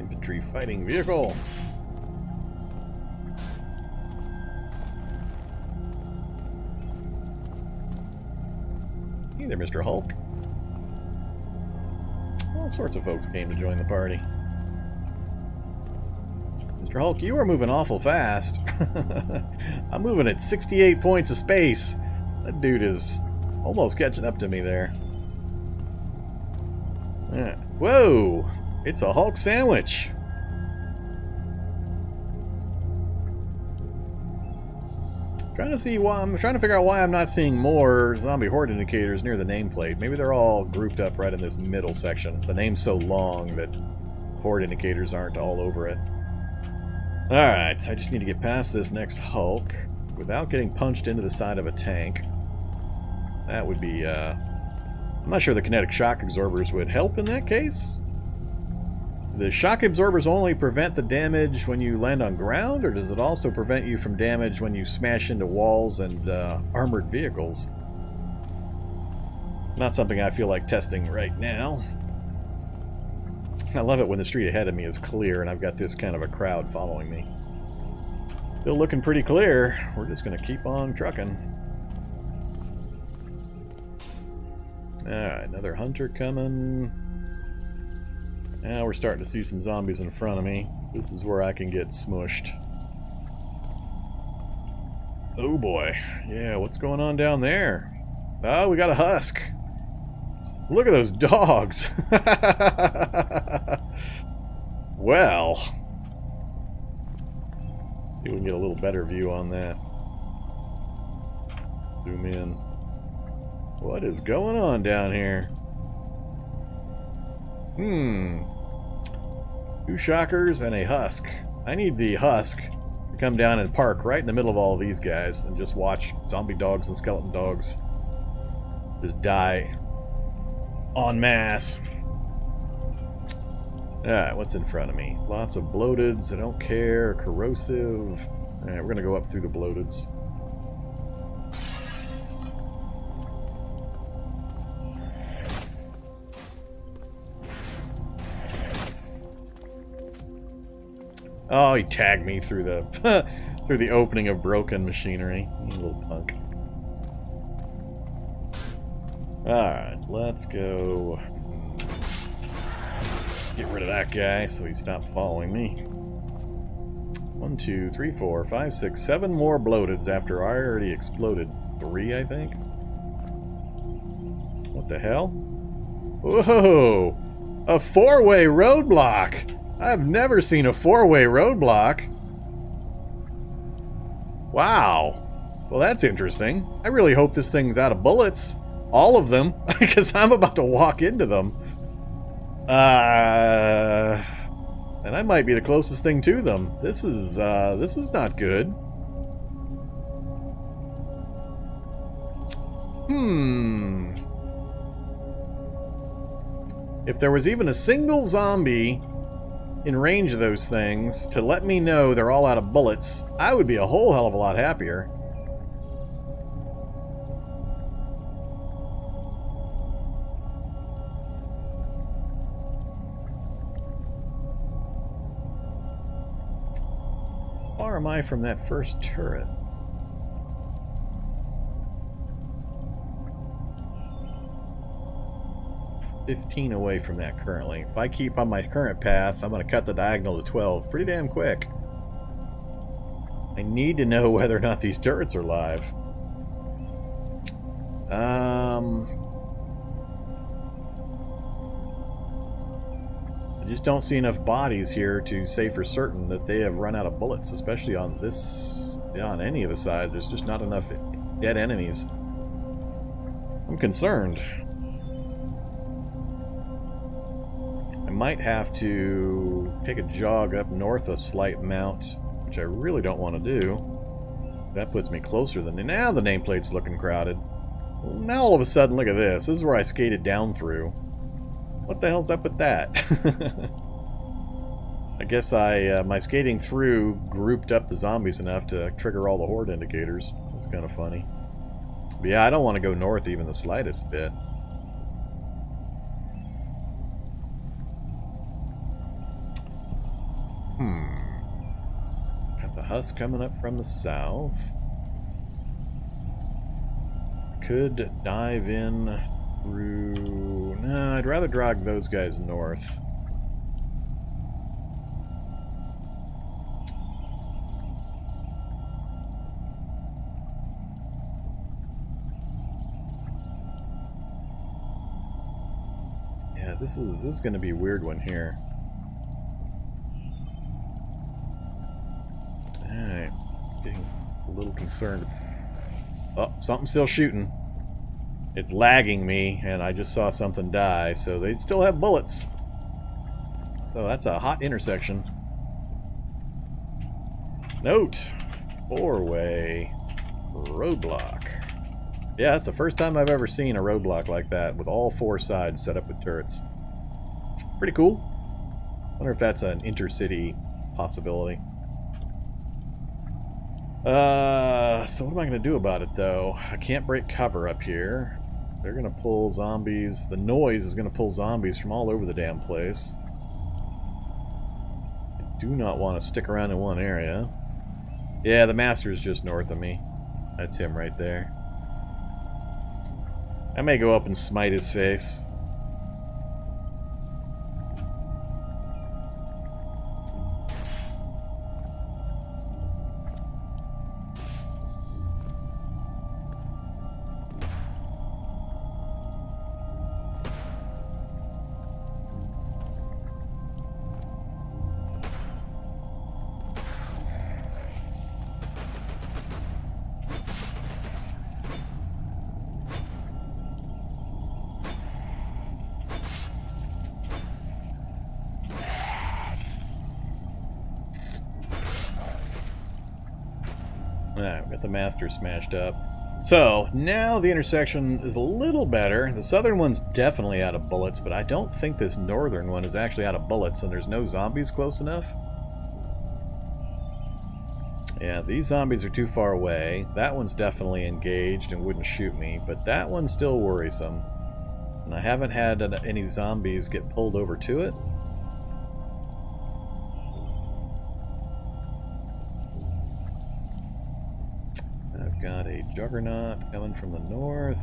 Infantry fighting vehicle. Hey there, Mr. Hulk. All sorts of folks came to join the party. Mr. Hulk, you are moving awful fast. I'm moving at 68 points of space. That dude is almost catching up to me there. Yeah. Whoa! It's a Hulk sandwich! I'm trying to figure out why I'm not seeing more zombie horde indicators near the nameplate. Maybe they're all grouped up right in this middle section. The name's so long that horde indicators aren't all over it. Alright, so I just need to get past this next Hulk without getting punched into the side of a tank. That would be, I'm not sure the kinetic shock absorbers would help in that case. The shock absorbers only prevent the damage when you land on ground, or does it also prevent you from damage when you smash into walls and armored vehicles? Not something I feel like testing right now. I love it when the street ahead of me is clear and I've got this kind of a crowd following me. Still looking pretty clear. We're just going to keep on trucking. Alright, another hunter coming. Now we're starting to see some zombies in front of me. This is where I can get smushed. Oh boy. Yeah, what's going on down there? Oh, we got a husk. Look at those dogs. Well. See if we can get a little better view on that. Zoom in. What is going on down here? 2 shockers and a husk. I need the husk to come down and park right in the middle of all of these guys and just watch zombie dogs and skeleton dogs just die en masse. Alright, what's in front of me? Lots of bloateds. I don't care. Corrosive. Alright, we're going to go up through the bloateds. Oh, he tagged me through the through the opening of broken machinery. You little punk. Alright, let's go get rid of that guy so he stopped following me. 1, 2, 3, 4, 5, 6, 7 more bloateds after I already exploded 3, I think. What the hell? Whoa! A 4-way roadblock! I've never seen a 4-way roadblock. Wow. Well, that's interesting. I really hope this thing's out of bullets. All of them, because I'm about to walk into them. And I might be the closest thing to them. This is not good. If there was even a single zombie in range of those things to let me know they're all out of bullets, I would be a whole hell of a lot happier. How far am I from that first turret? $15 away from that currently. If I keep on my current path, I'm going to cut the diagonal to 12 pretty damn quick. I need to know whether or not these turrets are live. I just don't see enough bodies here to say for certain that they have run out of bullets, especially on this, on any of the sides. There's just not enough dead enemies. I'm concerned. I might have to take a jog up north a slight amount, which I really don't want to do. That puts me closer than... Now the nameplate's looking crowded. Well, now all of a sudden, look at this. This is where I skated down through. What the hell's up with that? I guess my skating through grouped up the zombies enough to trigger all the horde indicators. That's kind of funny. But yeah, I don't want to go north even the slightest bit. Got the husk coming up from the south. Could dive in through... No, I'd rather drag those guys north. Yeah, this is going to be a weird one here. Alright, getting a little concerned. Oh, something's still shooting. It's lagging me, and I just saw something die, so they still have bullets. So that's a hot intersection. Note, 4-way roadblock. Yeah, that's the first time I've ever seen a roadblock like that, with all 4 sides set up with turrets. Pretty cool. Wonder if that's an intercity possibility. So what am I going to do about it, though? I can't break cover up here. They're going to pull zombies. The noise is going to pull zombies from all over the damn place. I do not want to stick around in one area. Yeah, the master is just north of me. That's him right there. I may go up and smite his face. Alright, we got the master smashed up. So, now the intersection is a little better. The southern one's definitely out of bullets, but I don't think this northern one is actually out of bullets, and there's no zombies close enough. Yeah, these zombies are too far away. That one's definitely engaged and wouldn't shoot me, but that one's still worrisome. And I haven't had any zombies get pulled over to it. Got a juggernaut coming from the north.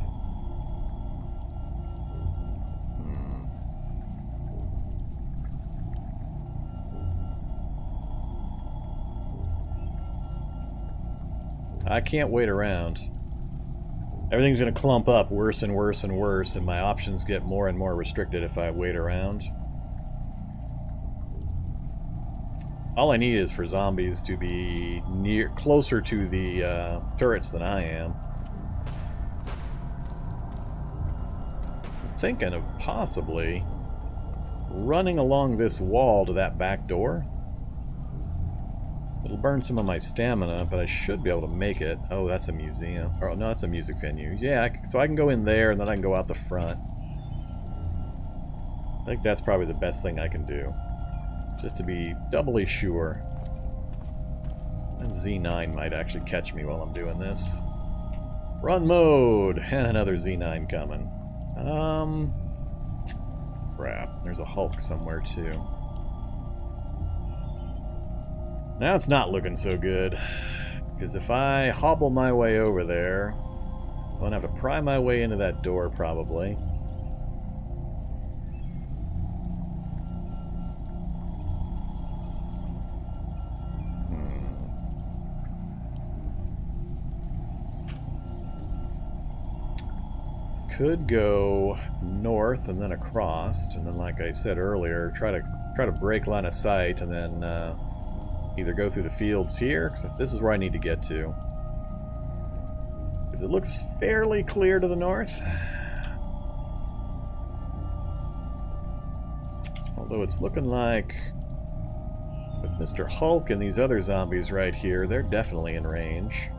I can't wait around. Everything's going to clump up worse and worse and worse, and my options get more and more restricted if I wait around. All I need is for zombies to be closer to the turrets than I am. I'm thinking of possibly running along this wall to that back door. It'll burn some of my stamina, but I should be able to make it. Oh, that's a museum. Or, no, that's a music venue. Yeah, so I can go in there, and then I can go out the front. I think that's probably the best thing I can do. Just to be doubly sure. And Z9 might actually catch me while I'm doing this. Run mode! And another Z9 coming. Crap. There's a Hulk somewhere, too. Now it's not looking so good. Because if I hobble my way over there, I'm going to have to pry my way into that door, probably. Could go north and then across, and then, like I said earlier, try to break line of sight, and then either go through the fields here, because this is where I need to get to. Because it looks fairly clear to the north. Although it's looking like, with Mr. Hulk and these other zombies right here, they're definitely in range.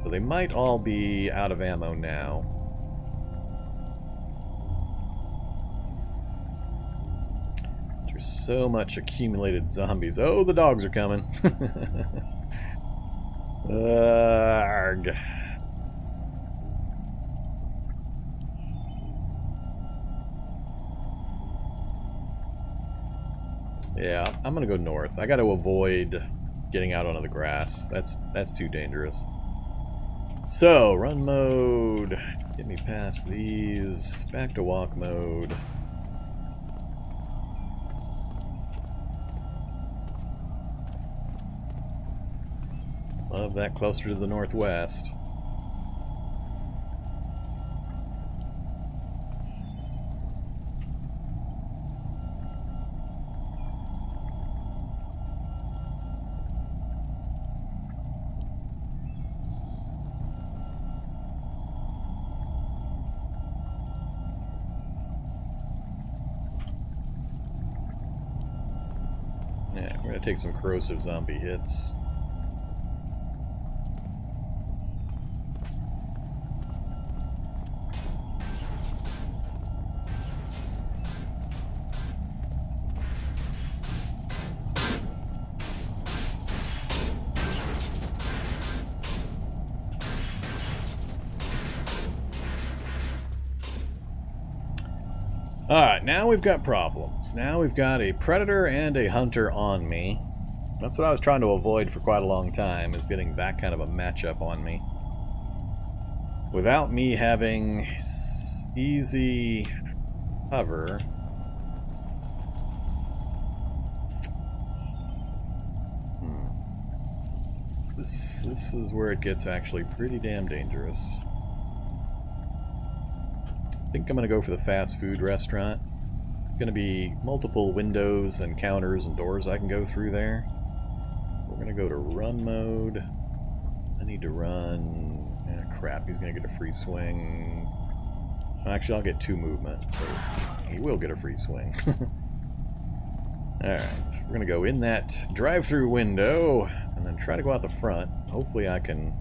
So they might all be out of ammo now. There's so much accumulated zombies. Oh, the dogs are coming. Arg. Yeah, I'm gonna go north. I gotta avoid getting out onto the grass. That's too dangerous. So, run mode. Get me past these. Back to walk mode. Love that closer to the northwest. Yeah, we're gonna take some corrosive zombie hits. Alright, now we've got problems. Now we've got a predator and a hunter on me. That's what I was trying to avoid for quite a long time, is getting that kind of a matchup on me. Without me having easy cover. This is where it gets actually pretty damn dangerous. I think I'm going to go for the fast food restaurant. Going to be multiple windows and counters and doors I can go through there. We're going to go to run mode. I need to run. Crap, he's going to get a free swing. Actually, I'll get 2 movement, so he will get a free swing. Alright, we're going to go in that drive-through window and then try to go out the front. Hopefully I can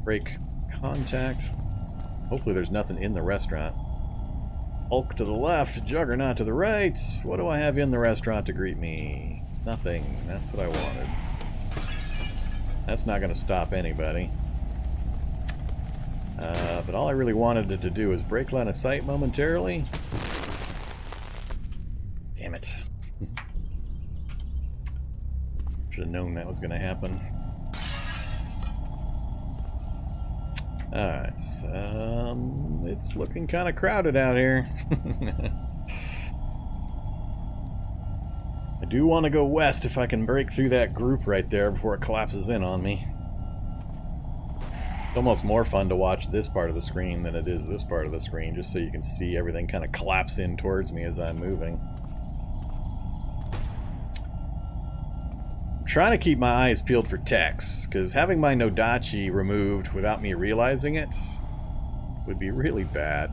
break contact. Hopefully there's nothing in the restaurant. Hulk to the left, Juggernaut to the right. What do I have in the restaurant to greet me? Nothing. That's what I wanted. That's not going to stop anybody. But all I really wanted it to do is break line of sight momentarily. Damn it. Should have known that was going to happen. Alright, it's looking kind of crowded out here. I do want to go west if I can break through that group right there before it collapses in on me. It's almost more fun to watch this part of the screen than it is this part of the screen, just so you can see everything kind of collapse in towards me as I'm moving. Trying to keep my eyes peeled for techs, because having my Nodachi removed without me realizing it would be really bad.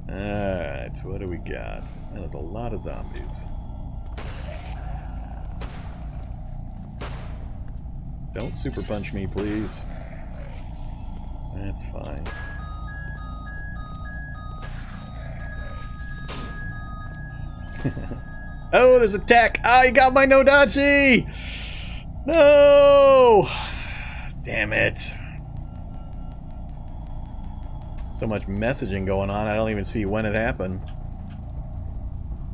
Alright, what do we got? That is a lot of zombies. Don't super punch me, please. That's fine. Oh, there's a tech! Ah, you got my Nodachi! No! Damn it. So much messaging going on, I don't even see when it happened.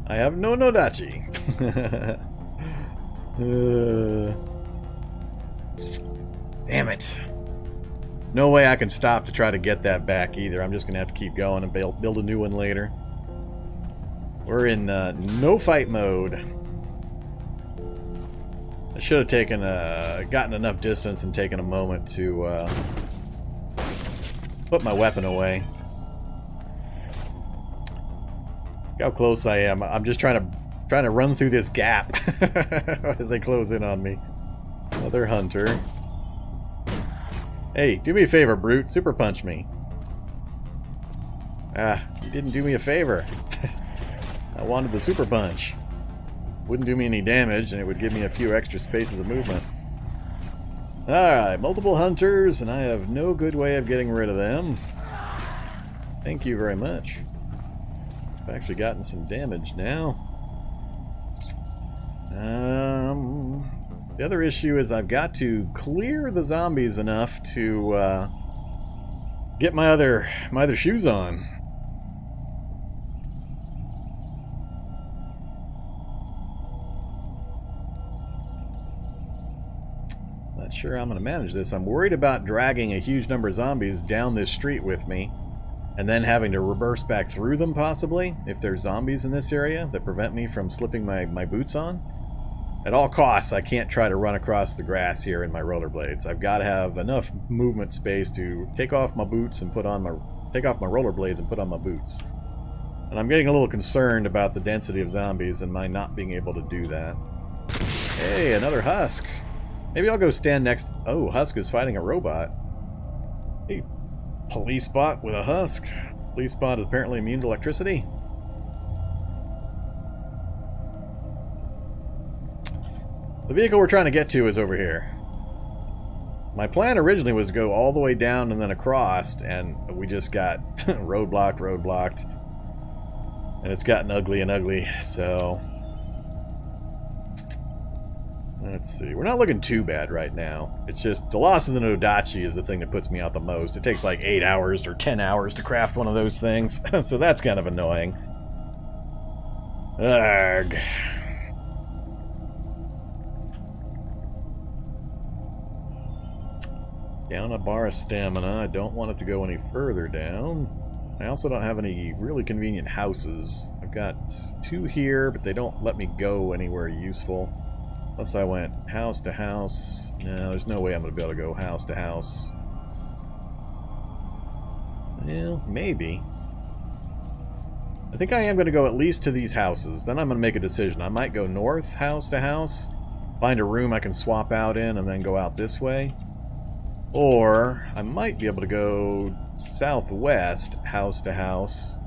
I have no Nodachi. Damn it. No way I can stop to try to get that back either. I'm just going to have to keep going and build a new one later. We're in no fight mode. I should have taken gotten enough distance and taken a moment to put my weapon away. Look how close I am. I'm just trying to run through this gap as they close in on me. Another hunter. Hey, do me a favor, brute. Super punch me. Ah, you didn't do me a favor. I wanted the super punch. Wouldn't do me any damage, and it would give me a few extra spaces of movement. Alright, multiple hunters, and I have no good way of getting rid of them. Thank you very much. I've actually gotten some damage now. The other issue is I've got to clear the zombies enough to get my other shoes on. Not sure I'm going to manage this. I'm worried about dragging a huge number of zombies down this street with me, and then having to reverse back through them, possibly, if there's zombies in this area that prevent me from slipping my boots on. At all costs, I can't try to run across the grass here in my rollerblades. I've got to have enough movement space to take off my boots and take off my rollerblades and put on my boots. And I'm getting a little concerned about the density of zombies and my not being able to do that. Hey, another Husk. Maybe I'll go stand next... Oh, Husk is fighting a robot. Hey, police bot with a Husk. Police bot is apparently immune to electricity. The vehicle we're trying to get to is over here. My plan originally was to go all the way down and then across, and we just got roadblocked. And it's gotten ugly and ugly, so... Let's see. We're not looking too bad right now. It's just the loss of the Nodachi is the thing that puts me out the most. It takes like 8 hours or 10 hours to craft one of those things, so that's kind of annoying. Ugh. Down a bar of stamina. I don't want it to go any further down. I also don't have any really convenient houses. I've got 2 here, but they don't let me go anywhere useful. Unless I went house to house. No, there's no way I'm going to be able to go house to house. Well, maybe. I think I am going to go at least to these houses. Then I'm going to make a decision. I might go north, house to house, find a room I can swap out in, and then go out this way. Or I might be able to go southwest, house to house,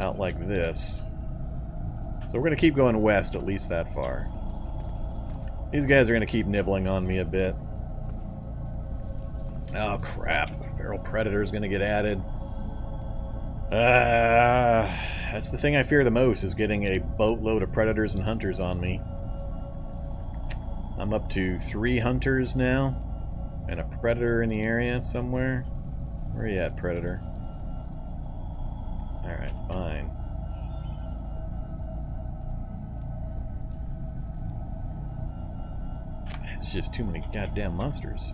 out like this. So we're going to keep going west at least that far. These guys are going to keep nibbling on me a bit. Oh crap, feral predator is going to get added. That's the thing I fear the most, is getting a boatload of predators and hunters on me. I'm up to 3 hunters now, and a predator in the area somewhere. Where are you at, predator? Alright, fine. It's just too many goddamn monsters.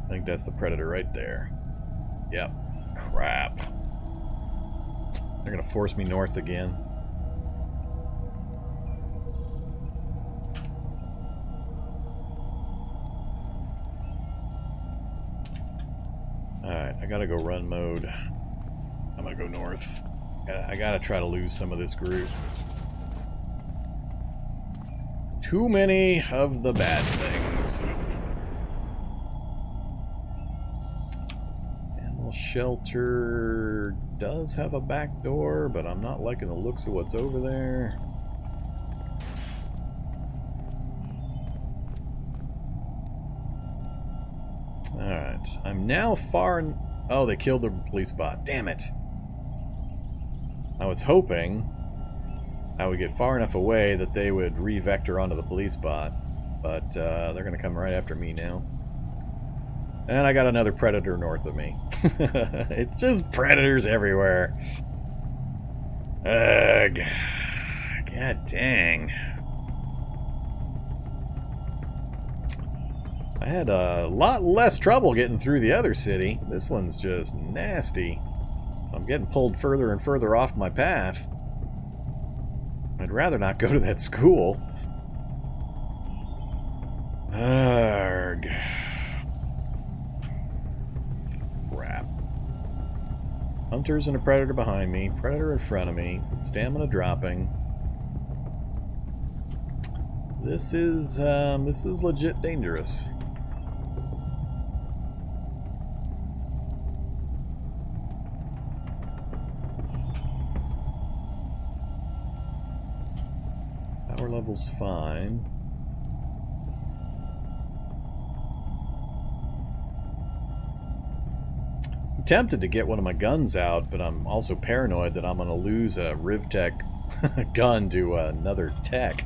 I think that's the predator right there. Yep. Crap. They're gonna force me north again. Alright, I gotta go run mode. I'm gonna go north. I gotta try to lose some of this group. Too many of the bad things. Animal shelter does have a back door, but I'm not liking the looks of what's over there. Alright, I'm now far... Oh, they killed the police bot. Damn it! I was hoping I would get far enough away that they would re-vector onto the police bot, but they're going to come right after me now. And I got another predator north of me. It's just predators everywhere. Ugh. God dang. I had a lot less trouble getting through the other city. This one's just nasty. I'm getting pulled further and further off my path. I'd rather not go to that school. Arrgh. Crap. Hunters and a predator behind me. Predator in front of me. Stamina dropping. This is legit dangerous. Power level's fine. I'm tempted to get one of my guns out, but I'm also paranoid that I'm going to lose a RivTech gun to another tech.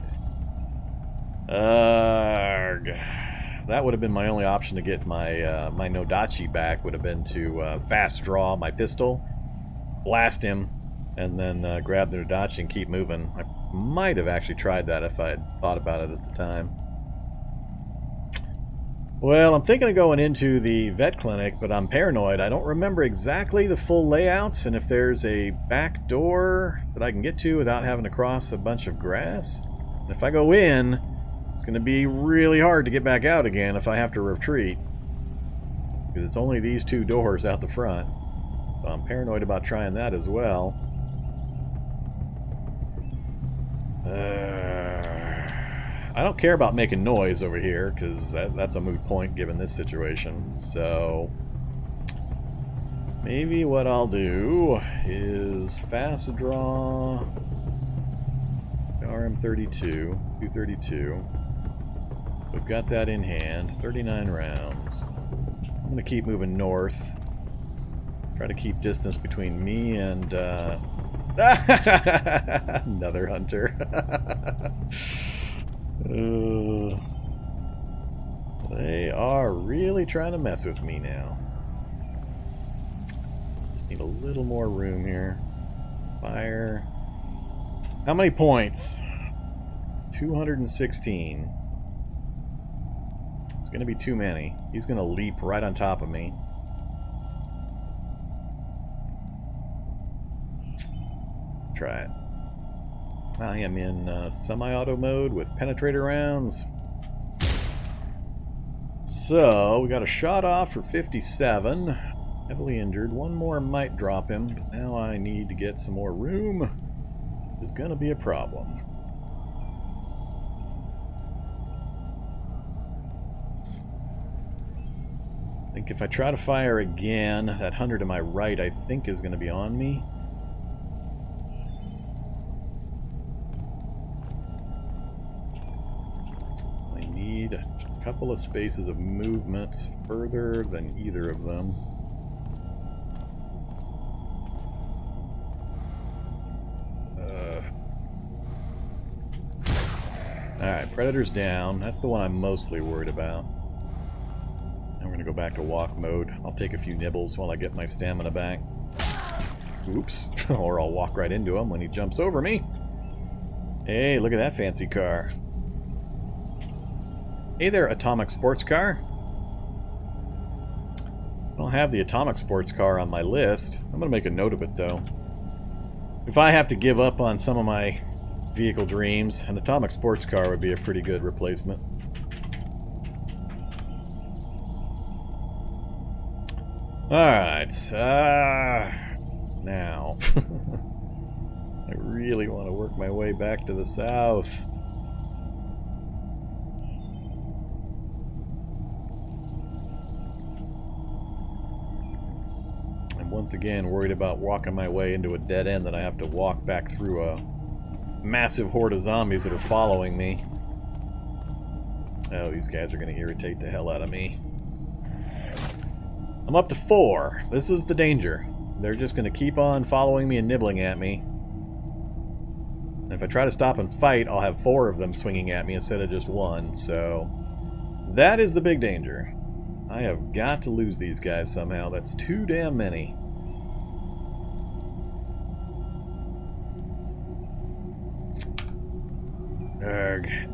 That would have been my only option to get my my Nodachi back, would have been to fast draw my pistol, blast him, and then grab the Nodachi and keep moving. I Might have actually tried that if I had thought about it at the time. Well, I'm thinking of going into the vet clinic, but I'm paranoid. I don't remember exactly the full layouts and if there's a back door that I can get to without having to cross a bunch of grass. And if I go in, it's going to be really hard to get back out again if I have to retreat. Because it's only these two doors out the front. So I'm paranoid about trying that as well. I don't care about making noise over here, because that's a moot point given this situation. So maybe what I'll do is fast draw RM32, 232. We've got that in hand, 39 rounds. I'm going to keep moving north. Try to keep distance between me and another hunter. They are really trying to mess with me now. Just need a little more room here. Fire. How many points? 216. It's going to be too many. He's going to leap right on top of me. Try it. I am in semi-auto mode with penetrator rounds. So, we got a shot off for 57. Heavily injured. One more might drop him, but now I need to get some more room. It's going to be a problem. I think if I try to fire again, that hunter to my right I think is going to be on me. A couple of spaces of movement further than either of them. Alright, Predator's down. That's the one I'm mostly worried about. Now we're going to go back to walk mode. I'll take a few nibbles while I get my stamina back. Oops. Or I'll walk right into him when he jumps over me. Hey, look at that fancy car. Hey there, Atomic Sports Car. I don't have the Atomic Sports Car on my list. I'm going to make a note of it, though. If I have to give up on some of my vehicle dreams, an Atomic Sports Car would be a pretty good replacement. Alright. Now. I really want to work my way back to the south. Once again, worried about walking my way into a dead end that I have to walk back through a massive horde of zombies that are following me. Oh, these guys are going to irritate the hell out of me. I'm up to 4. This is the danger. They're just going to keep on following me and nibbling at me. And if I try to stop and fight, I'll have 4 of them swinging at me instead of just 1. So that is the big danger. I have got to lose these guys somehow. That's too damn many.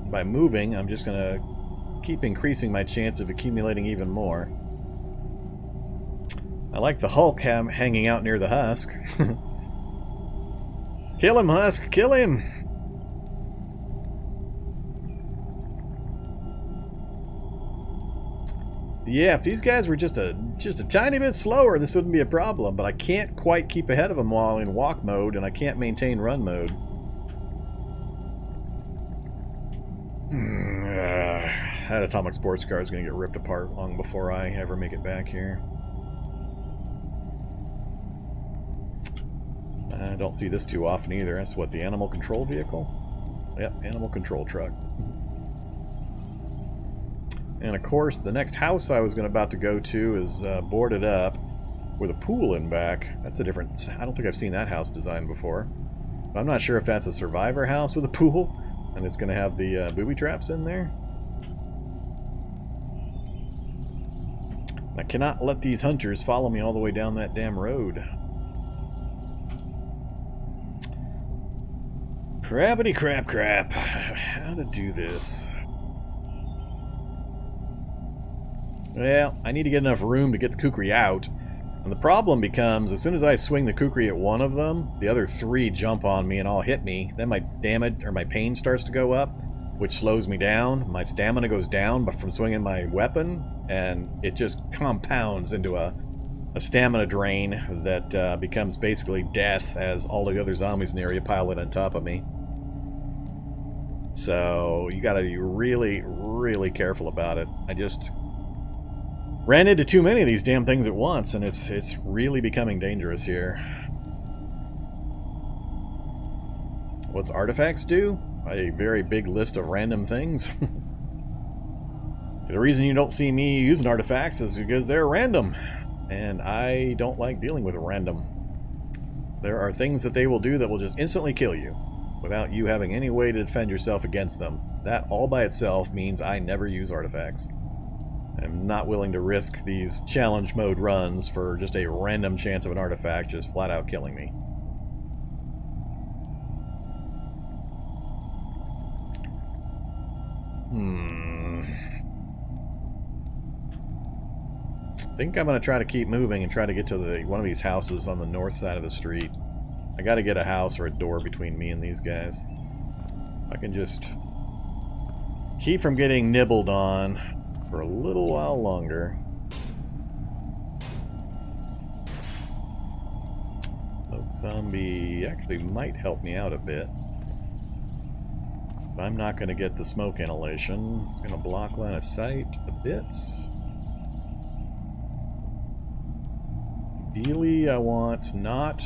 By moving, I'm just going to keep increasing my chance of accumulating even more. I like the Hulk hanging out near the husk. Kill him, Husk! Kill him! Yeah, if these guys were just a tiny bit slower, this wouldn't be a problem, but I can't quite keep ahead of them while in walk mode, and I can't maintain run mode. That Atomic Sports Car is going to get ripped apart long before I ever make it back here. I don't see this too often either. That's what, the animal control vehicle? Yep, animal control truck. And of course, the next house I was about to go to is boarded up with a pool in back. That's a different... I don't think I've seen that house designed before. I'm not sure if that's a survivor house with a pool, and it's going to have the booby traps in there. I cannot let these hunters follow me all the way down that damn road. Crappity crap crap. How to do this? Well, I need to get enough room to get the kukri out. And the problem becomes, as soon as I swing the kukri at one of them, the other three jump on me and all hit me. Then my damage, or my pain starts to go up, which slows me down. My stamina goes down but from swinging my weapon, and it just compounds into a stamina drain that becomes basically death as all the other zombies in the area pile it on top of me. So you gotta be really, really careful about it. I just ran into too many of these damn things at once, and it's really becoming dangerous here. What's artifacts do? A very big list of random things. The reason you don't see me using artifacts is because they're random, and I don't like dealing with random. There are things that they will do that will just instantly kill you without you having any way to defend yourself against them. That all by itself means I never use artifacts. I'm not willing to risk these challenge mode runs for just a random chance of an artifact just flat out killing me. I think I'm going to try to keep moving and try to get to one of these houses on the north side of the street. I got to get a house or a door between me and these guys. I can just keep from getting nibbled on for a little while longer. Smoke zombie actually might help me out a bit. I'm not going to get the smoke inhalation. It's going to block line of sight a bit. Ideally, I want not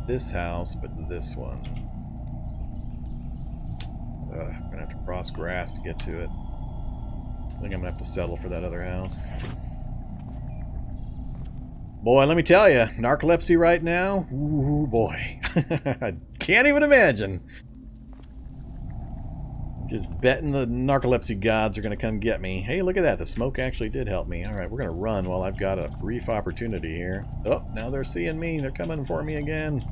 this house, but this one. I'm going to have to cross grass to get to it. I think I'm going to have to settle for that other house. Boy, let me tell you, narcolepsy right now, ooh boy. I can't even imagine. Just betting the narcolepsy gods are going to come get me. Hey, look at that. The smoke actually did help me. Alright, we're going to run while I've got a brief opportunity here. Oh, now they're seeing me. They're coming for me again.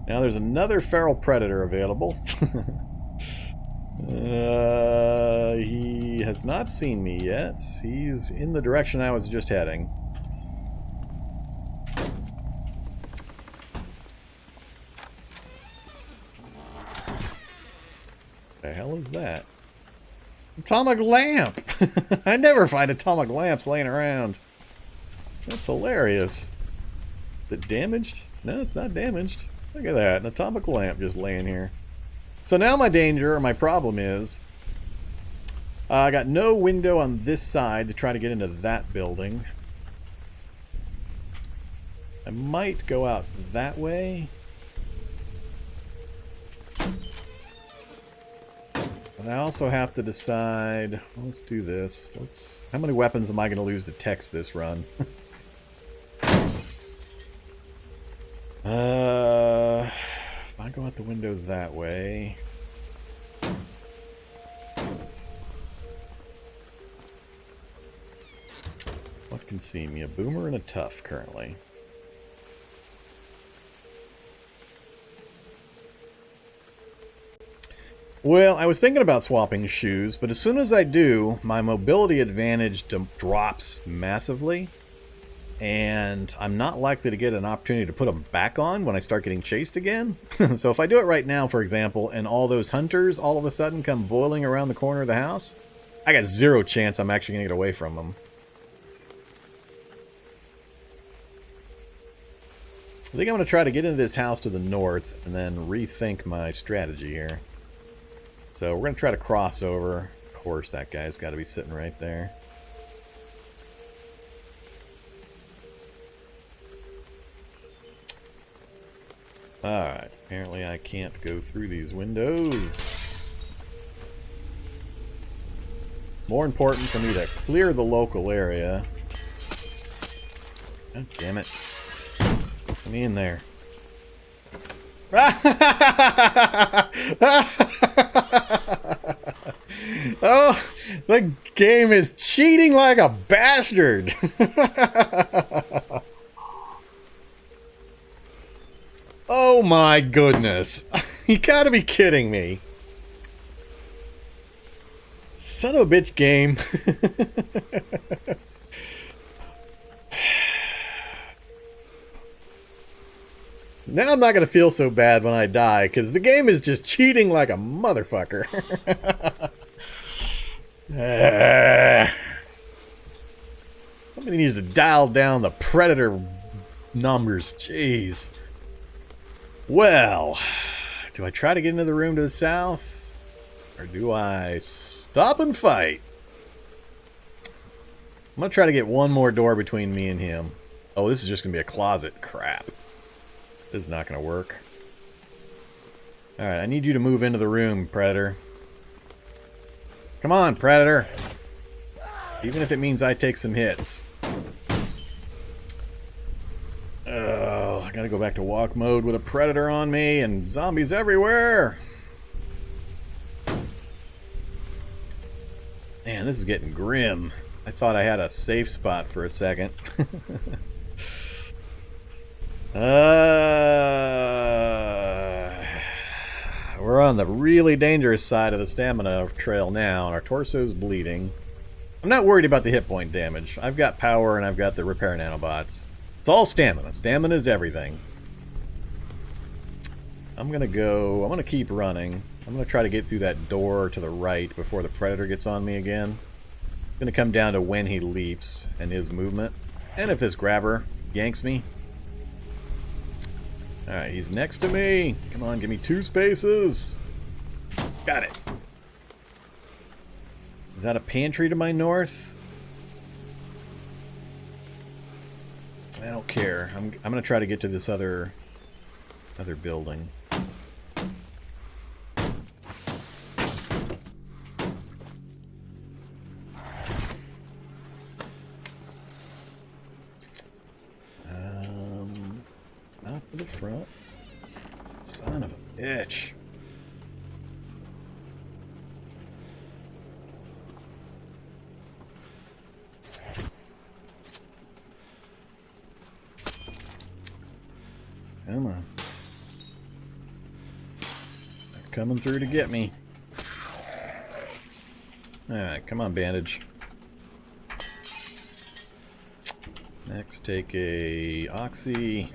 Now there's another feral predator available. He has not seen me yet. He's in the direction I was just heading. The hell is that? Atomic lamp! I never find atomic lamps laying around. That's hilarious. Is it damaged? No, it's not damaged. Look at that, an atomic lamp just laying here. So now my danger, or my problem is, I got no window on this side to try to get into that building. I might go out that way. But I also have to decide, let's do this. How many weapons am I going to lose to text this run? If I go out the window that way... What can see me? A boomer and a tough currently. Well, I was thinking about swapping shoes, but as soon as I do, my mobility advantage drops massively, and I'm not likely to get an opportunity to put them back on when I start getting chased again. So if I do it right now, for example, and all those hunters all of a sudden come boiling around the corner of the house, I got zero chance I'm actually going to get away from them. I think I'm going to try to get into this house to the north and then rethink my strategy here. So we're going to try to cross over. Of course, that guy's got to be sitting right there. Alright, apparently I can't go through these windows. It's more important for me to clear the local area. God damn it. Get me in there. Oh, the game is cheating like a bastard. Oh my goodness. You gotta be kidding me. Son of a bitch game. Now I'm not going to feel so bad when I die, because the game is just cheating like a motherfucker. Somebody needs to dial down the predator numbers. Jeez. Well, do I try to get into the room to the south? Or do I stop and fight? I'm going to try to get one more door between me and him. Oh, this is just going to be a closet. Crap. This is not going to work. Alright, I need you to move into the room, Predator. Come on, Predator. Even if it means I take some hits. Oh, I gotta go back to walk mode with a Predator on me and zombies everywhere. Man, this is getting grim. I thought I had a safe spot for a second. We're on the really dangerous side of the stamina trail now, and our torso's bleeding. I'm not worried about the hit point damage. I've got power and I've got the repair nanobots. It's all stamina. Stamina is everything. I'm gonna keep running. I'm gonna try to get through that door to the right before the Predator gets on me again. It's gonna come down to when he leaps and his movement. And if this grabber yanks me. Alright, he's next to me. Come on, give me 2 spaces. Got it. Is that a pantry to my north? I don't care. I'm gonna try to get to this other building. Not for the front. Son of a bitch. Come on. They're coming through to get me. Alright, come on, bandage. Next, take a oxy.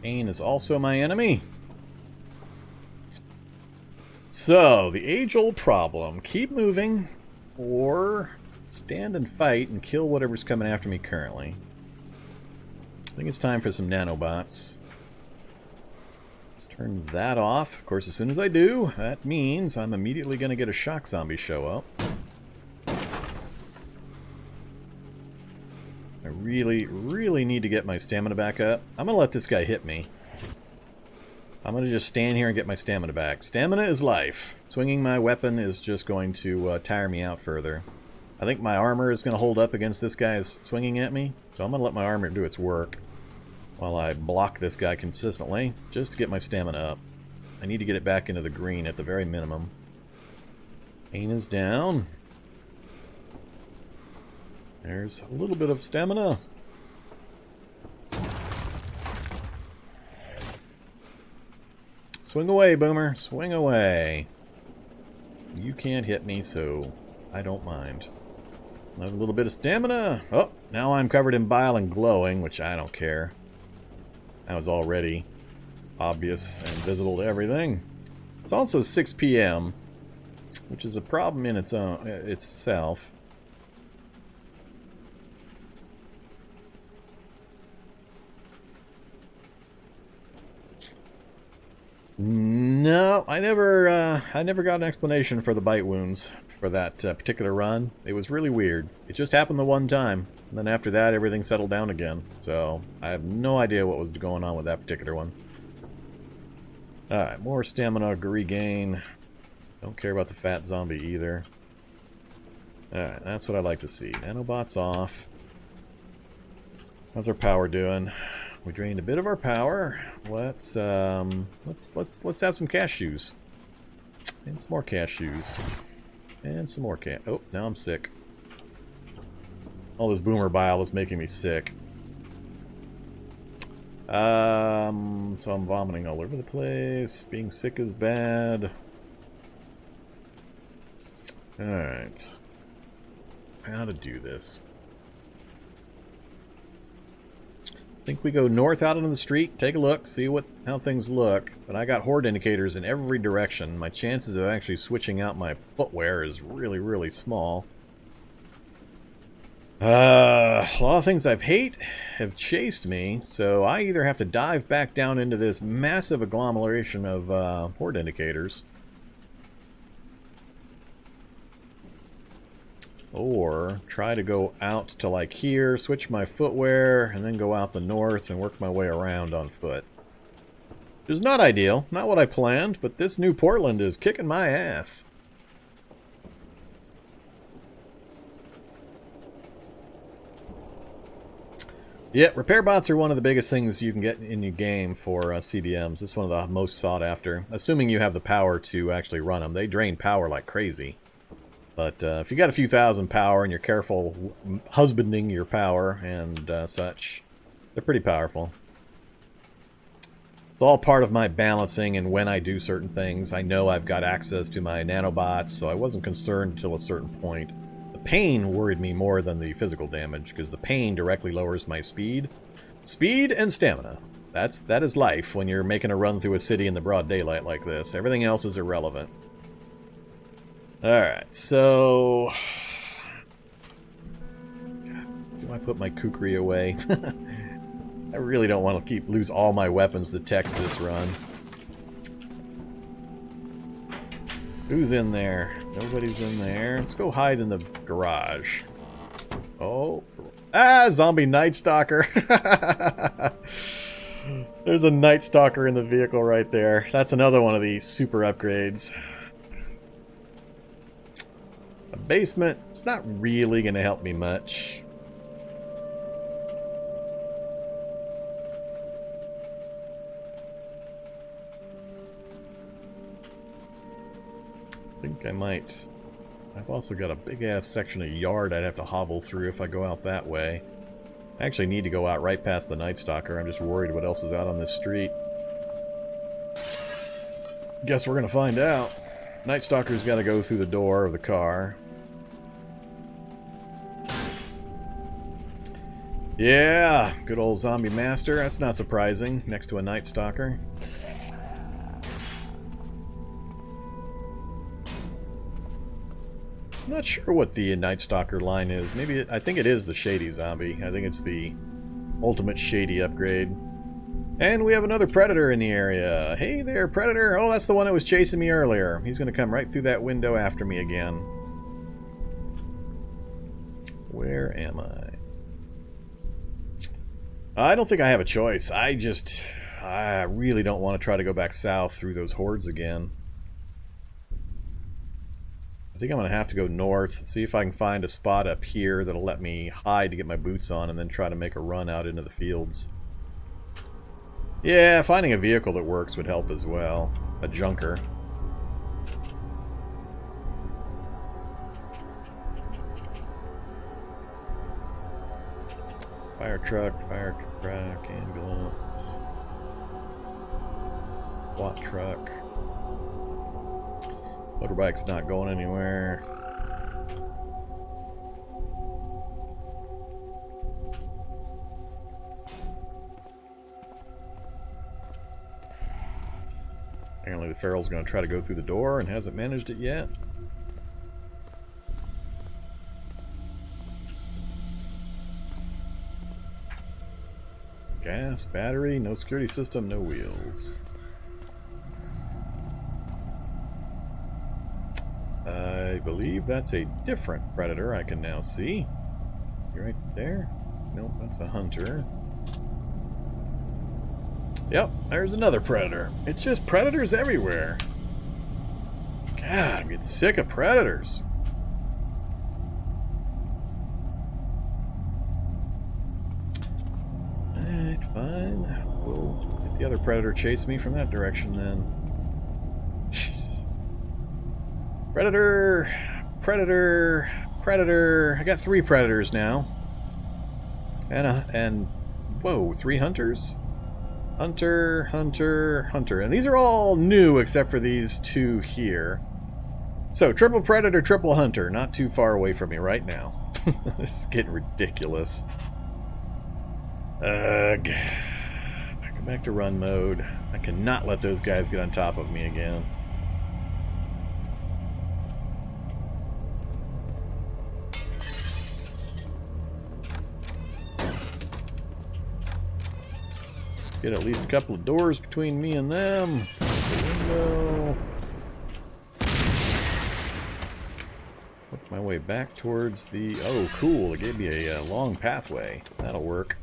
Pain is also my enemy. So, the age-old problem. Keep moving, or stand and fight and kill whatever's coming after me currently. I think it's time for some nanobots. Let's turn that off. Of course, as soon as I do, that means I'm immediately going to get a shock zombie show up. I really need to get my stamina back up. I'm going to let this guy hit me. I'm going to just stand here and get my stamina back. Stamina is life. Swinging my weapon is just going to tire me out further. I think my armor is going to hold up against this guy swinging at me. So I'm going to let my armor do its work while I block this guy consistently, just to get my stamina up. I need to get it back into the green at the very minimum. Pain is down. There's a little bit of stamina. Swing away, Boomer. Swing away. You can't hit me, so I don't mind. Another little bit of stamina. Oh, now I'm covered in bile and glowing, which I don't care. That was already obvious and visible to everything. It's also 6 p.m., which is a problem in itself. No, I never got an explanation for the bite wounds for that particular run. It was really weird. It just happened the one time, and then after that, everything settled down again. So I have no idea what was going on with that particular one. All right, more stamina regain. Don't care about the fat zombie either. All right, that's what I like to see. Nanobots off. How's our power doing? We drained a bit of our power. Let's have some cashews. And some more cashews. And some more oh, now I'm sick. All this boomer bile is making me sick. So I'm vomiting all over the place. Being sick is bad. Alright. How to do this. I think we go north out into the street, take a look, see how things look. But I got horde indicators in every direction. My chances of actually switching out my footwear is really, really small. A lot of things I've hate have chased me, so I either have to dive back down into this massive agglomeration of horde indicators, or try to go out to like here, switch my footwear, and then go out the north and work my way around on foot. Which is not ideal, not what I planned, but this new Portland is kicking my ass. Yeah, repair bots are one of the biggest things you can get in your game for CBMs. It's one of the most sought after, assuming you have the power to actually run them. They drain power like crazy. But if you got a few thousand power and you're careful husbanding your power and such, they're pretty powerful. It's all part of my balancing, and when I do certain things, I know I've got access to my nanobots, so I wasn't concerned until a certain point. The pain worried me more than the physical damage, because the pain directly lowers my speed. Speed and stamina. That is life when you're making a run through a city in the broad daylight like this. Everything else is irrelevant. Alright, so... do I put my kukri away? I really don't want to lose all my weapons to text this run. Who's in there? Nobody's in there. Let's go hide in the garage. Oh. Ah, zombie Night Stalker. There's a Night Stalker in the vehicle right there. That's another one of these super upgrades. A basement. It's not really going to help me much. I think I might. I've also got a big-ass section of yard I'd have to hobble through if I go out that way. I actually need to go out right past the Night Stalker. I'm just worried what else is out on this street. Guess we're gonna find out. Night Stalker's got to go through the door of the car. Yeah, good old zombie master. That's not surprising, next to a Night Stalker. I'm not sure what the Night Stalker line is. Maybe I think it is the Shady Zombie. I think it's the ultimate Shady upgrade. And we have another Predator in the area. Hey there, Predator. Oh, that's the one that was chasing me earlier. He's going to come right through that window after me again. Where am I? I don't think I have a choice. I really don't want to try to go back south through those hordes again. I think I'm going to have to go north, see if I can find a spot up here that'll let me hide to get my boots on, and then try to make a run out into the fields. Yeah, finding a vehicle that works would help as well. A junker. Fire truck, ambulance. SWAT truck. Motorbike's not going anywhere. Apparently the feral's going to try to go through the door and hasn't managed it yet. Gas, battery, no security system, no wheels. I believe that's a different Predator I can now see. You right there? Nope, that's a hunter. Yep, there's another Predator. It's just Predators everywhere. God, I'm getting sick of Predators. Alright, fine. We'll get the other Predator chase me from that direction then. Predator! Predator! Predator! I got 3 Predators now. And whoa, 3 hunters? Hunter, hunter, hunter. And these are all new except for these two here. So, triple predator, triple hunter. Not too far away from me right now. This is getting ridiculous. Ugh. Back to run mode. I cannot let those guys get on top of me again. Get at least a couple of doors between me and them. Window. Work my way back towards the... Oh, cool. It gave me a long pathway. That'll work.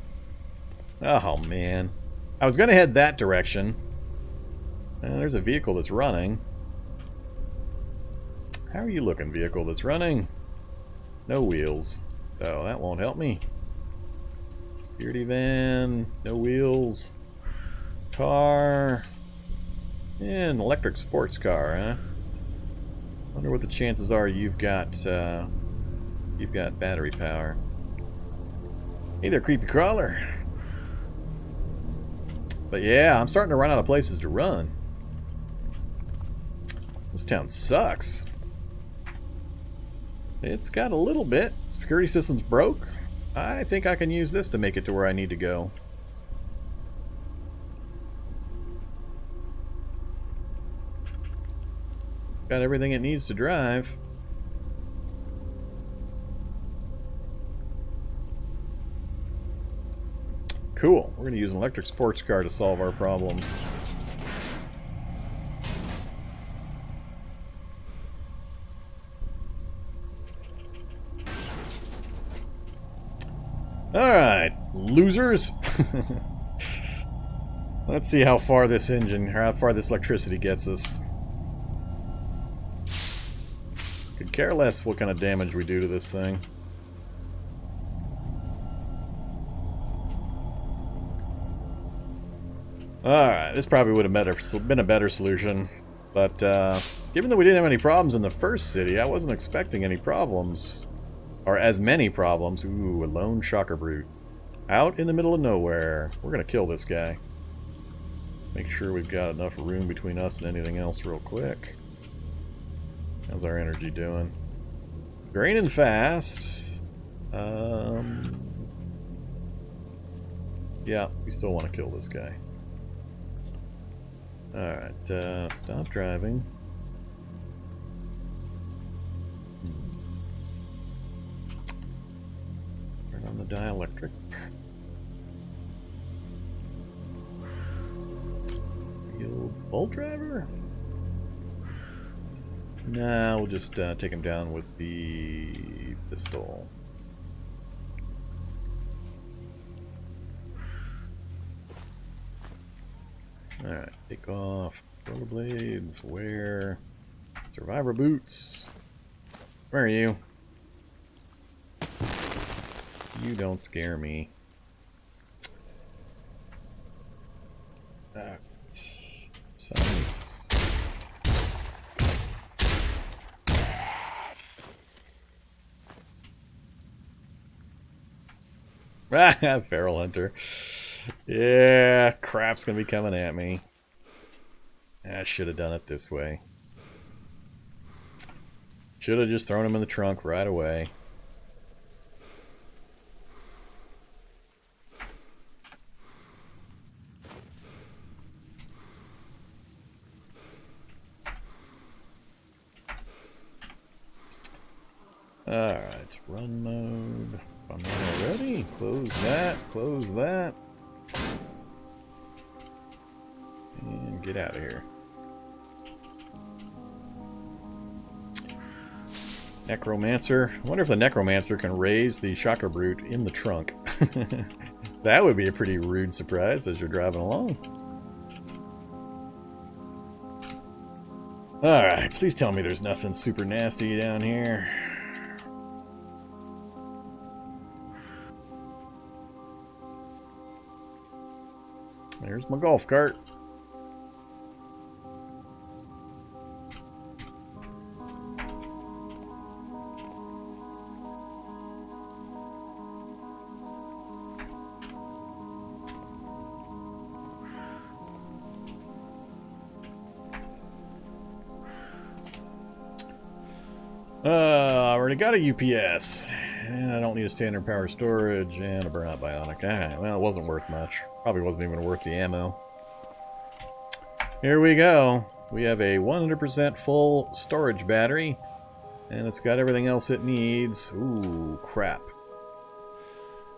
Oh, man. I was going to head that direction. There's a vehicle that's running. How are you looking, vehicle that's running? No wheels. Oh, that won't help me. Security van. No wheels. Car. Yeah, an electric sports car, huh? Wonder what the chances are you've got battery power. Hey there, creepy crawler. But yeah, I'm starting to run out of places to run. This town sucks. It's got a little bit. Security system's broke. I think I can use this to make it to where I need to go. Got everything it needs to drive. Cool. We're going to use an electric sports car to solve our problems. Alright, losers. Let's see how far this engine, or how far this electricity gets us. Could care less what kind of damage we do to this thing. Alright, this probably would have been a better solution. But, given that we didn't have any problems in the first city, I wasn't expecting any problems. Or as many problems. Ooh, a lone shocker brute. Out in the middle of nowhere. We're gonna kill this guy. Make sure we've got enough room between us and anything else real quick. How's our energy doing? Draining fast. Yeah, we still want to kill this guy. Alright, stop driving. Turn on the dielectric. Field bolt driver? Nah, we'll just take him down with the pistol. Alright, take off rollerblades, wear survivor boots. Where are you? You don't scare me. Sounds... Feral Hunter. Yeah, crap's gonna be coming at me. I should have done it this way. Should have just thrown him in the trunk right away. Alright, run mode. I'm not already. Close that, close that. And get out of here. Necromancer. I wonder if the Necromancer can raise the Shocker Brute in the trunk. That would be a pretty rude surprise as you're driving along. Alright, please tell me there's nothing super nasty down here. There's my golf cart. I already got a UPS. And I don't need a standard power storage and a burnout bionic. Alright, well, it wasn't worth much. Probably wasn't even worth the ammo. Here we go. We have a 100% full storage battery. And it's got everything else it needs. Ooh, crap.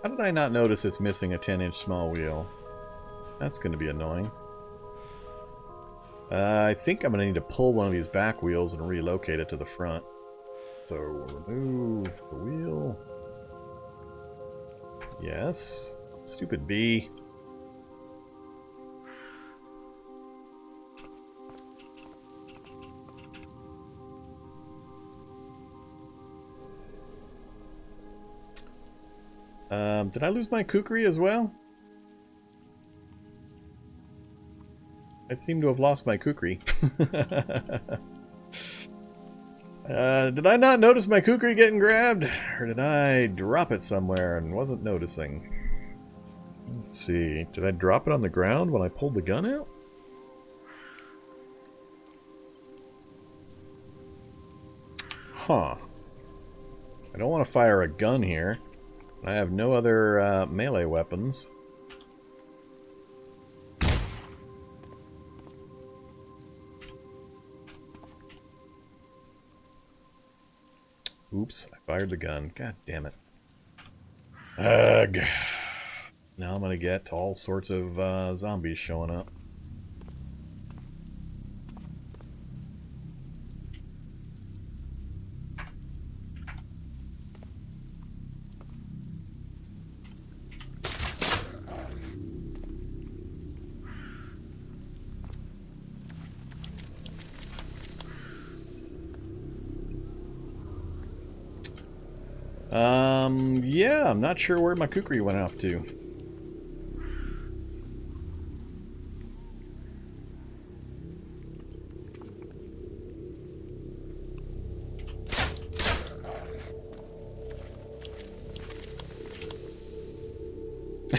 How did I not notice it's missing a 10-inch small wheel? That's going to be annoying. I think I'm going to need to pull one of these back wheels and relocate it to the front. So, remove the wheel. Yes. Stupid bee. Did I lose my kukri as well? I seem to have lost my kukri. Did I not notice my kukri getting grabbed? Or did I drop it somewhere and wasn't noticing? Let's see. Did I drop it on the ground when I pulled the gun out? Huh. I don't want to fire a gun here. I have no other melee weapons. Oops, I fired the gun. God damn it. Ugh. Now I'm gonna get all sorts of zombies showing up. Yeah, I'm not sure where my kukri went off to.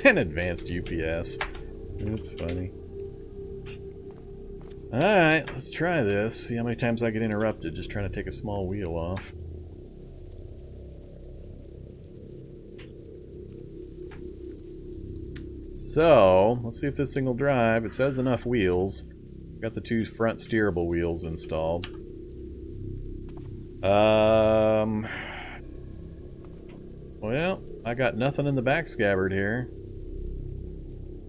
An advanced UPS. That's funny. Alright, let's try this. See how many times I get interrupted just trying to take a small wheel off. So, let's see if this thing will drive. It says enough wheels. Got the two front steerable wheels installed. Well, I got nothing in the back scabbard here.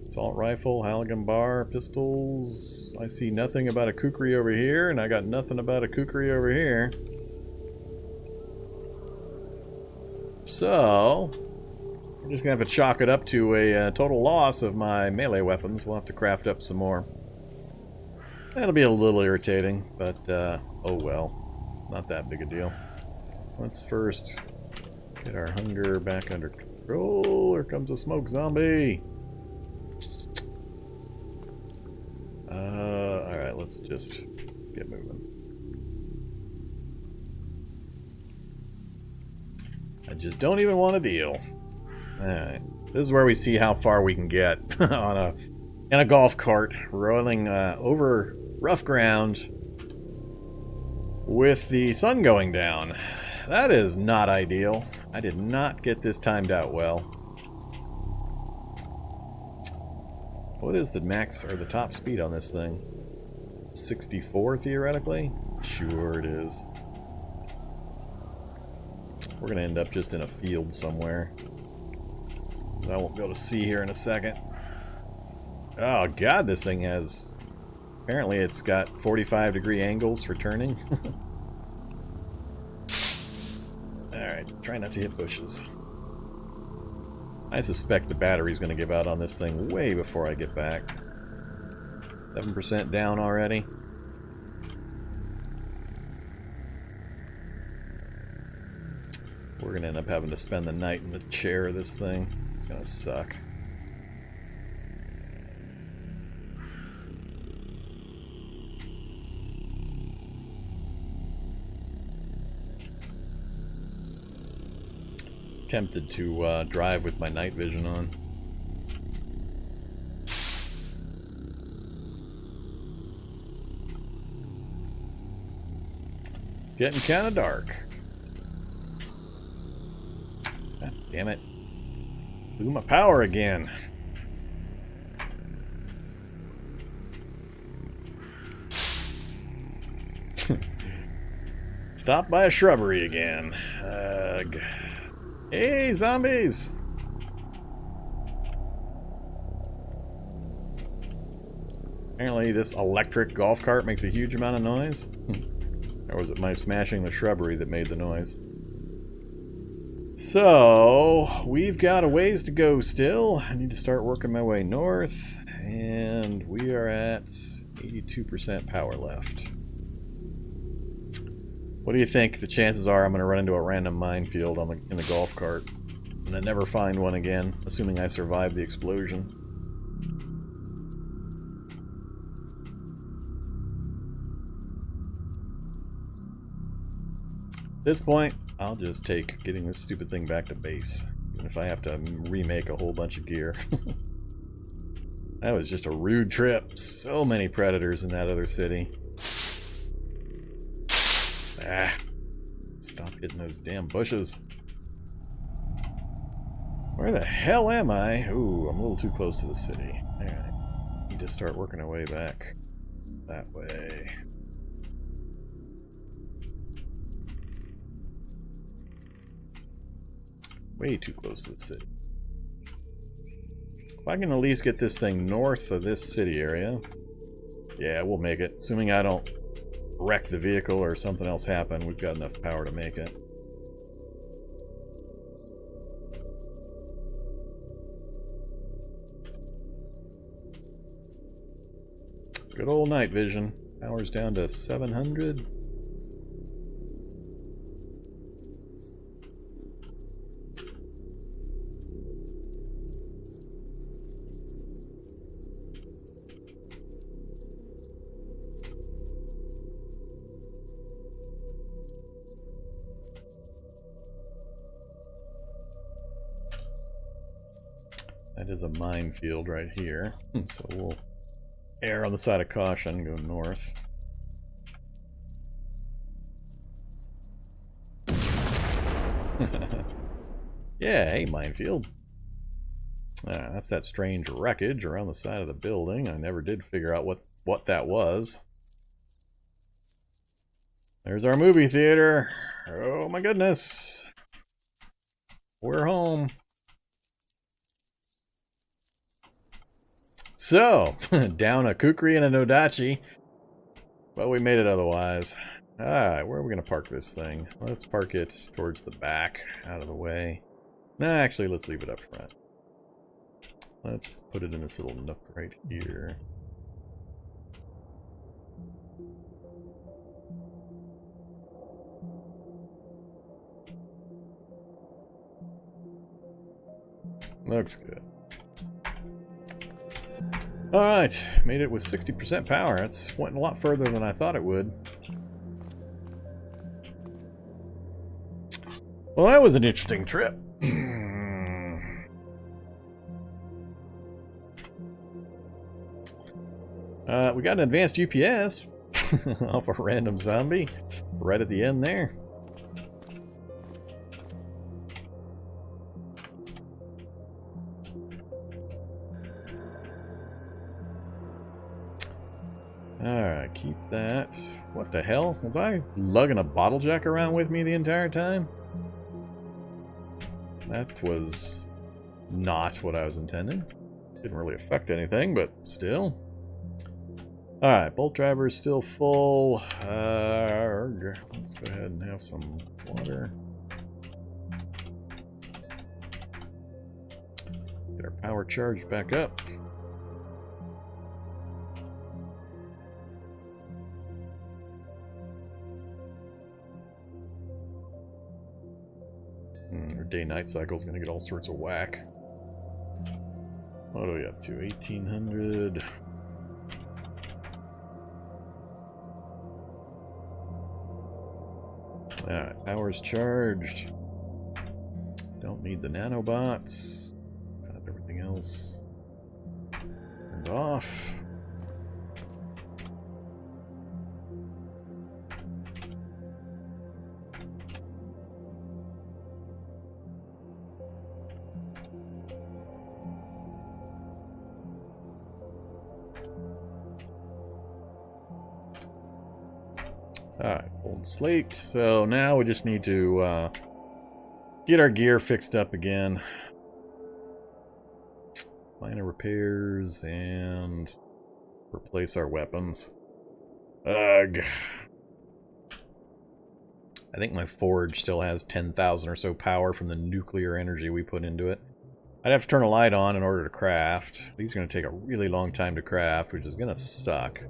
Assault rifle, Halligan bar, pistols. I see nothing about a kukri over here, and I got nothing about a kukri over here. So, we're just going to have to chalk it up to a total loss of my melee weapons. We'll have to craft up some more. That'll be a little irritating, but oh well. Not that big a deal. Let's first get our hunger back under control. Here comes a smoke zombie. Alright, let's just get moving. I just don't even want to deal. Alright, this is where we see how far we can get on in a golf cart, rolling over rough ground with the sun going down. That is not ideal. I did not get this timed out well. What is the max or the top speed on this thing? 64 theoretically? Sure it is. We're gonna end up just in a field somewhere. I won't be able to see here in a second. Oh god, this thing has... Apparently it's got 45-degree angles for turning. Alright, try not to hit bushes. I suspect the battery's going to give out on this thing way before I get back. 7% down already. We're going to end up having to spend the night in the chair of this thing. It's going to suck. Tempted to drive with my night vision on. Getting kind of dark. Damn it. Blew my power again. Stopped by a shrubbery again. Hey, zombies! Apparently this electric golf cart makes a huge amount of noise. Or was it my smashing the shrubbery that made the noise? So, we've got a ways to go still. I need to start working my way north. And we are at 82% power left. What do you think the chances are I'm going to run into a random minefield in the golf cart and then never find one again, assuming I survive the explosion? At this point, I'll just take getting this stupid thing back to base, even if I have to remake a whole bunch of gear. That was just a rude trip. So many predators in that other city. Ah, stop hitting those damn bushes. Where the hell am I? Ooh, I'm a little too close to the city. Alright, need to start working our way back that way. Way too close to the city. If I can at least get this thing north of this city area, yeah, we'll make it. Assuming I don't wreck the vehicle or something else happen, we've got enough power to make it. Good old night vision. Power's down to 700. That is a minefield right here, so we'll err on the side of caution, go north. Yeah, hey, minefield. That's that strange wreckage around the side of the building. I never did figure out what that was. There's our movie theater. Oh my goodness. We're home. So, down a Kukri and a Nodachi. But we made it otherwise. Alright, where are we going to park this thing? Let's park it towards the back, out of the way. Nah, actually, let's leave it up front. Let's put it in this little nook right here. Looks good. Alright, made it with 60% power. It's went a lot further than I thought it would. Well, that was an interesting trip. We got an advanced UPS off a random zombie right at the end there. Alright, keep that. What the hell? Was I lugging a bottle jack around with me the entire time? That was not what I was intending. Didn't really affect anything, but still. Alright, bolt driver is still full. Let's go ahead and have some water. Get our power charged back up. Our day-night cycle is going to get all sorts of whack. What are we up to? 1800. Alright, power's charged. Don't need the nanobots. Got everything else turned off. Alright, old slate. So now we just need to get our gear fixed up again. Minor repairs and replace our weapons. Ugh. I think my forge still has 10,000 or so power from the nuclear energy we put into it. I'd have to turn a light on in order to craft. These are going to take a really long time to craft, which is going to suck.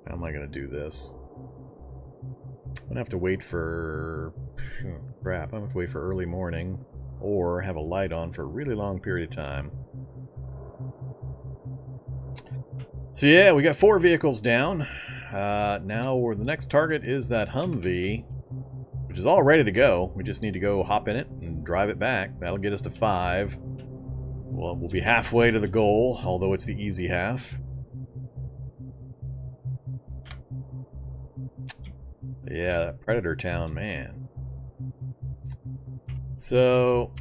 How am I going to do this? I'm going to have to wait for... crap, I'm going to have to wait for early morning. Or have a light on for a really long period of time. So yeah, we got 4 vehicles down. Now the next target is that Humvee, which is all ready to go. We just need to go hop in it and drive it back. That'll get us to 5. Well, we'll be halfway to the goal, although it's the easy half. Yeah, that Predator Town, man. So,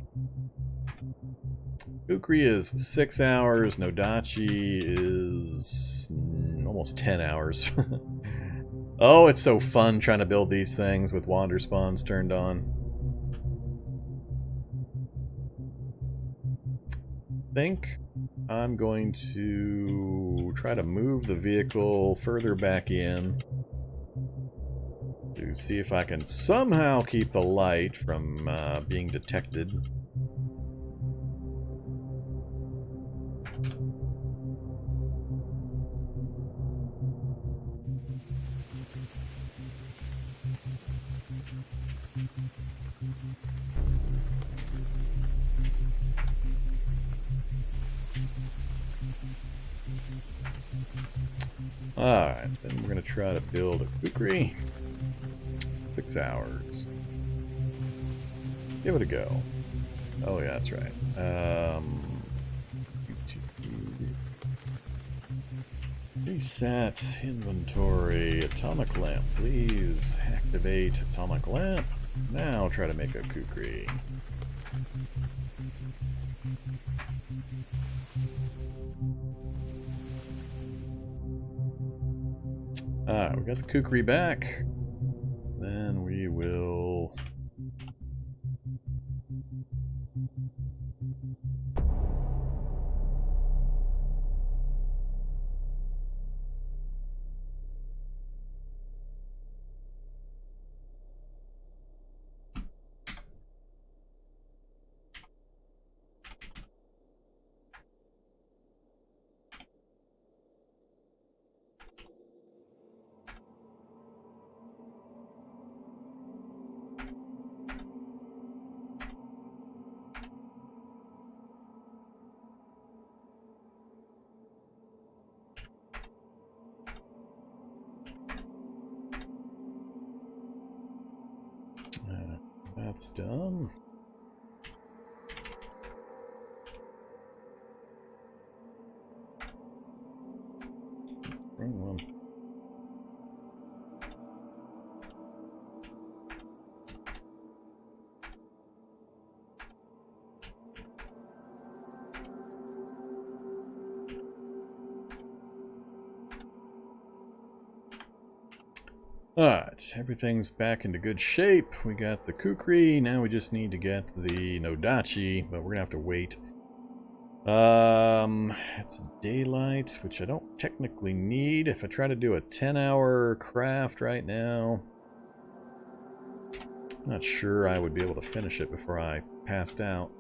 Kukri is 6 hours, Nodachi is almost 10 hours. Oh, it's so fun trying to build these things with Wanderspawns turned on. I think I'm going to try to move the vehicle further back in to see if I can somehow keep the light from being detected. Alright, then we're going to try to build a Kukri. 6 hours. Give it a go. Oh yeah, that's right. Reset inventory. Atomic lamp, please. Activate atomic lamp. Now try to make a Kukri. Alright, we got the Kukri back. Then we will... that's done. Bring one. Alright, everything's back into good shape. We got the Kukri, now we just need to get the Nodachi, but we're gonna have to wait. It's daylight, which I don't technically need. If I try to do a 10-hour craft right now, I'm not sure I would be able to finish it before I passed out.